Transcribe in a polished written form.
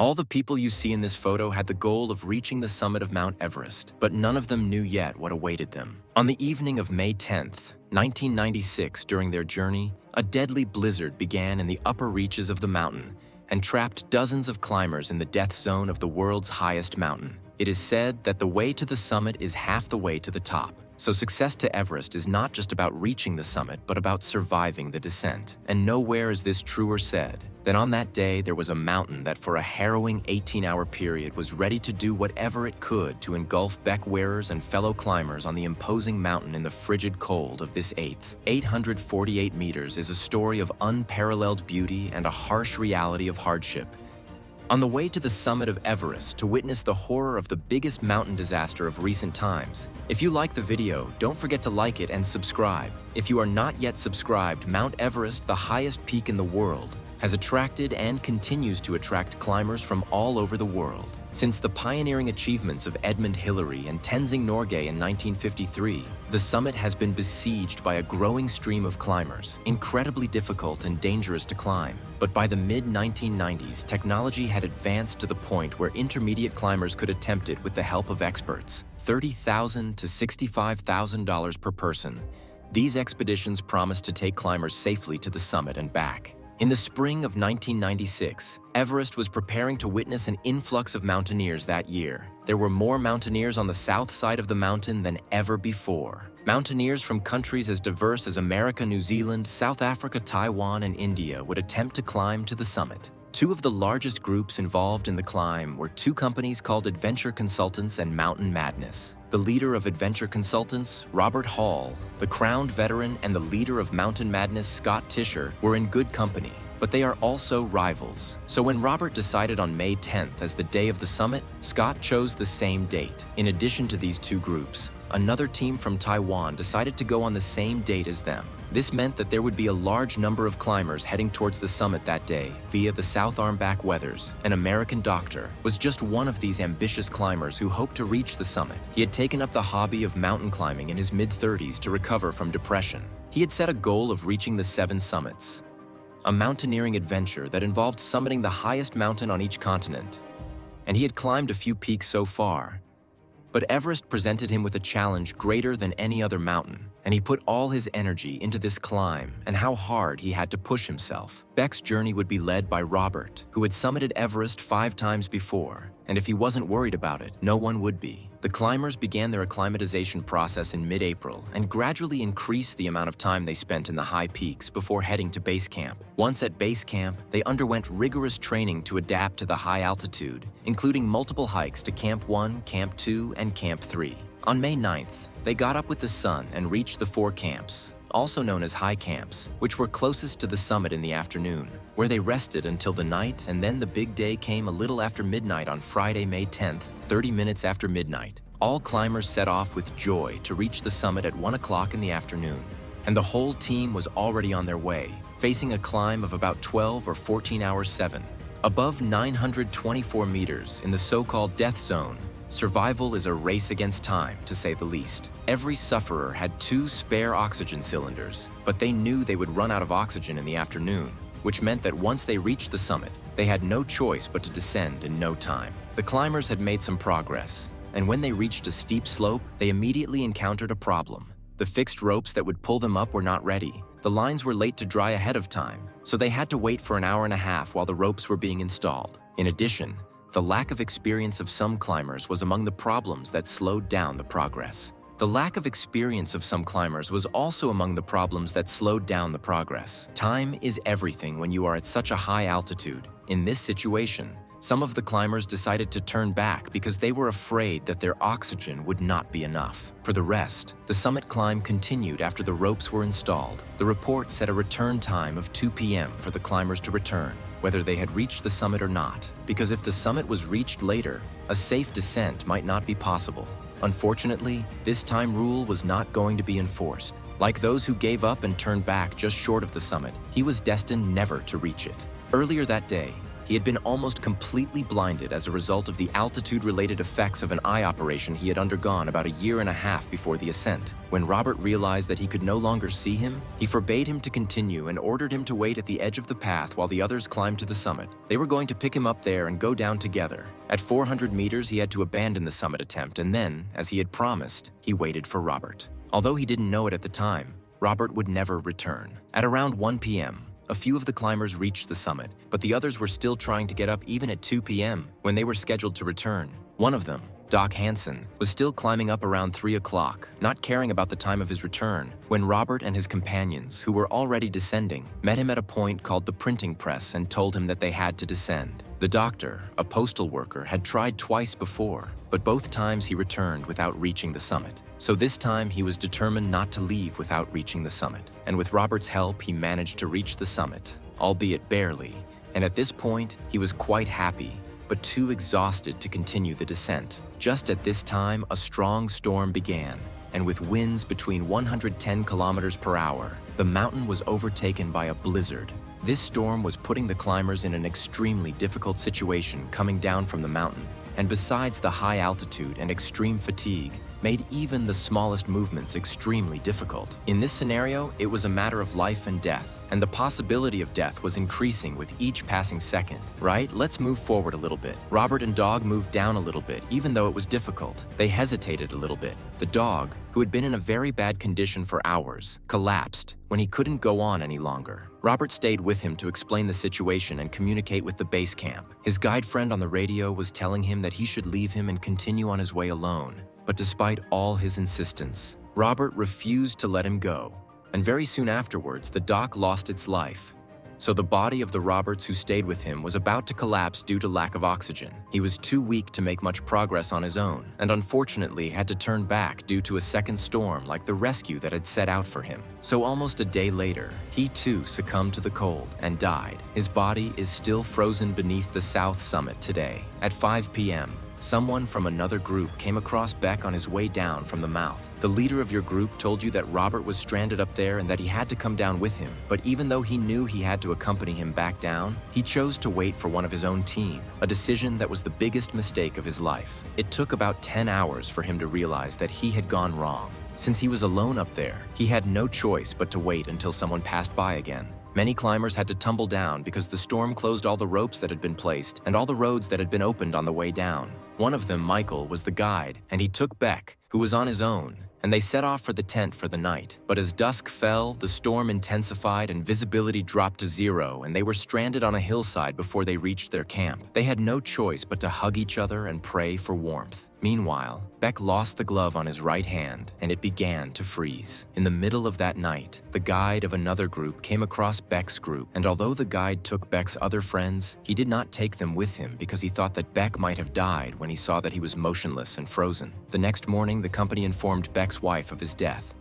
All the people you see in this photo had the goal of reaching the summit of Mount Everest, but none of them knew yet what awaited them. On the evening of May 10th, 1996, during their journey, a deadly blizzard began in the upper reaches of the mountain and trapped dozens of climbers in the death zone of the world's highest mountain. It is said that the way to the summit is half the way to the top. So success to Everest is not just about reaching the summit, but about surviving the descent. And nowhere is this truer said than on that day there was a mountain that for a harrowing 18-hour period was ready to do whatever it could to engulf Beck Wearers and fellow climbers on the imposing mountain in the frigid cold of this 848 meters is a story of unparalleled beauty and a harsh reality of hardship. On the way to the summit of Everest to witness the horror of the biggest mountain disaster of recent times. If you like the video, don't forget to like it and subscribe. If you are not yet subscribed, Mount Everest, the highest peak in the world, has attracted and continues to attract climbers from all over the world. Since the pioneering achievements of Edmund Hillary and Tenzing Norgay in 1953, the summit has been besieged by a growing stream of climbers, incredibly difficult and dangerous to climb. But by the mid-1990s, technology had advanced to the point where intermediate climbers could attempt it with the help of experts. $30,000 to $65,000 per person. These expeditions promised to take climbers safely to the summit and back. In the spring of 1996, Everest was preparing to witness an influx of mountaineers that year. There were more mountaineers on the south side of the mountain than ever before. Mountaineers from countries as diverse as America, New Zealand, South Africa, Taiwan, and India would attempt to climb to the summit. Two of the largest groups involved in the climb were two companies called Adventure Consultants and Mountain Madness. The leader of Adventure Consultants, Robert Hall, the crowned veteran and the leader of Mountain Madness, Scott Tischer, were in good company, but they are also rivals. So when Robert decided on May 10th as the day of the summit, Scott chose the same date. In addition to these two groups, another team from Taiwan decided to go on the same date as them. This meant that there would be a large number of climbers heading towards the summit that day via the South Arm. Beck Weathers, an American doctor, was just one of these ambitious climbers who hoped to reach the summit. He had taken up the hobby of mountain climbing in his mid-30s to recover from depression. He had set a goal of reaching the 7 summits, a mountaineering adventure that involved summiting the highest mountain on each continent. And he had climbed a few peaks so far. But Everest presented him with a challenge greater than any other mountain, and he put all his energy into this climb and how hard he had to push himself. Beck's journey would be led by Robert, who had summited Everest 5 times before, and if he wasn't worried about it, no one would be. The climbers began their acclimatization process in mid-April and gradually increased the amount of time they spent in the high peaks before heading to base camp. Once at base camp, they underwent rigorous training to adapt to the high altitude, including multiple hikes to Camp 1, Camp 2, and Camp 3. On May 9th, they got up with the sun and reached the 4 camps, also known as high camps, which were closest to the summit in the afternoon, where they rested until the night, and then the big day came a little after midnight on Friday, May 10th, 30 minutes after midnight. All climbers set off with joy to reach the summit at 1 o'clock in the afternoon, and the whole team was already on their way, facing a climb of about 12 or 14 hours 7. Above 924 meters in the so-called death zone, survival is a race against time, to say the least. Every sufferer had 2 spare oxygen cylinders, but they knew they would run out of oxygen in the afternoon, which meant that once they reached the summit, they had no choice but to descend in no time. The climbers had made some progress, and when they reached a steep slope, they immediately encountered a problem. The fixed ropes that would pull them up were not ready. The lines were late to dry ahead of time, so they had to wait for an hour and a half while the ropes were being installed. In addition, the lack of experience of some climbers was among the problems that slowed down the progress. The lack of experience of some climbers was also among the problems that slowed down the progress. Time is everything when you are at such a high altitude. In this situation, some of the climbers decided to turn back because they were afraid that their oxygen would not be enough. For the rest, the summit climb continued after the ropes were installed. The report set a return time of 2 p.m. for the climbers to return, whether they had reached the summit or not, because if the summit was reached later, a safe descent might not be possible. Unfortunately, this time rule was not going to be enforced. Like those who gave up and turned back just short of the summit, he was destined never to reach it. Earlier that day, He had been almost completely blinded as a result of the altitude-related effects of an eye operation he had undergone about a year and a half before the ascent. When Robert realized that he could no longer see him, he forbade him to continue and ordered him to wait at the edge of the path while the others climbed to the summit. They were going to pick him up there and go down together. At 400 meters, he had to abandon the summit attempt, and then, as he had promised, he waited for Robert. Although he didn't know it at the time, Robert would never return. At around 1 p.m., a few of the climbers reached the summit, but the others were still trying to get up even at 2 p.m. when they were scheduled to return. One of them, Doc Hansen, was still climbing up around 3 o'clock, not caring about the time of his return, when Robert and his companions, who were already descending, met him at a point called the printing press and told him that they had to descend. The doctor, a postal worker, had tried twice before, but both times he returned without reaching the summit. So this time he was determined not to leave without reaching the summit. And with Robert's help, he managed to reach the summit, albeit barely. And at this point, he was quite happy, but too exhausted to continue the descent. Just at this time, a strong storm began, and with winds between 110 kilometers per hour, the mountain was overtaken by a blizzard. This storm was putting the climbers in an extremely difficult situation coming down from the mountain, and besides the high altitude and extreme fatigue, made even the smallest movements extremely difficult. In this scenario, it was a matter of life and death, and the possibility of death was increasing with each passing second. Right? Let's move forward a little bit. Robert and Dog moved down a little bit, even though it was difficult. They hesitated a little bit. The dog, who had been in a very bad condition for hours, collapsed when he couldn't go on any longer. Robert stayed with him to explain the situation and communicate with the base camp. His guide friend on the radio was telling him that he should leave him and continue on his way alone. But despite all his insistence, Robert refused to let him go, and very soon afterwards, the dock lost its life. So the body of the Roberts who stayed with him was about to collapse due to lack of oxygen. He was too weak to make much progress on his own, and unfortunately had to turn back due to a second storm like the rescue that had set out for him. So almost a day later, he too succumbed to the cold and died. His body is still frozen beneath the south summit today. At 5 p.m., someone from another group came across Beck on his way down from the mouth. The leader of your group told you that Robert was stranded up there and that he had to come down with him. But even though he knew he had to accompany him back down, he chose to wait for one of his own team, a decision that was the biggest mistake of his life. It took about 10 hours for him to realize that he had gone wrong. Since he was alone up there, he had no choice but to wait until someone passed by again. Many climbers had to tumble down because the storm closed all the ropes that had been placed and all the roads that had been opened on the way down. One of them, Michael, was the guide, and he took Beck, who was on his own, and they set off for the tent for the night. But as dusk fell, the storm intensified and visibility dropped to 0, and they were stranded on a hillside before they reached their camp. They had no choice but to hug each other and pray for warmth. Meanwhile, Beck lost the glove on his right hand, and it began to freeze. In the middle of that night, the guide of another group came across Beck's group, and although the guide took Beck's other friends, he did not take them with him because he thought that Beck might have died when he saw that he was motionless and frozen. The next morning, the company informed Beck's wife of his death,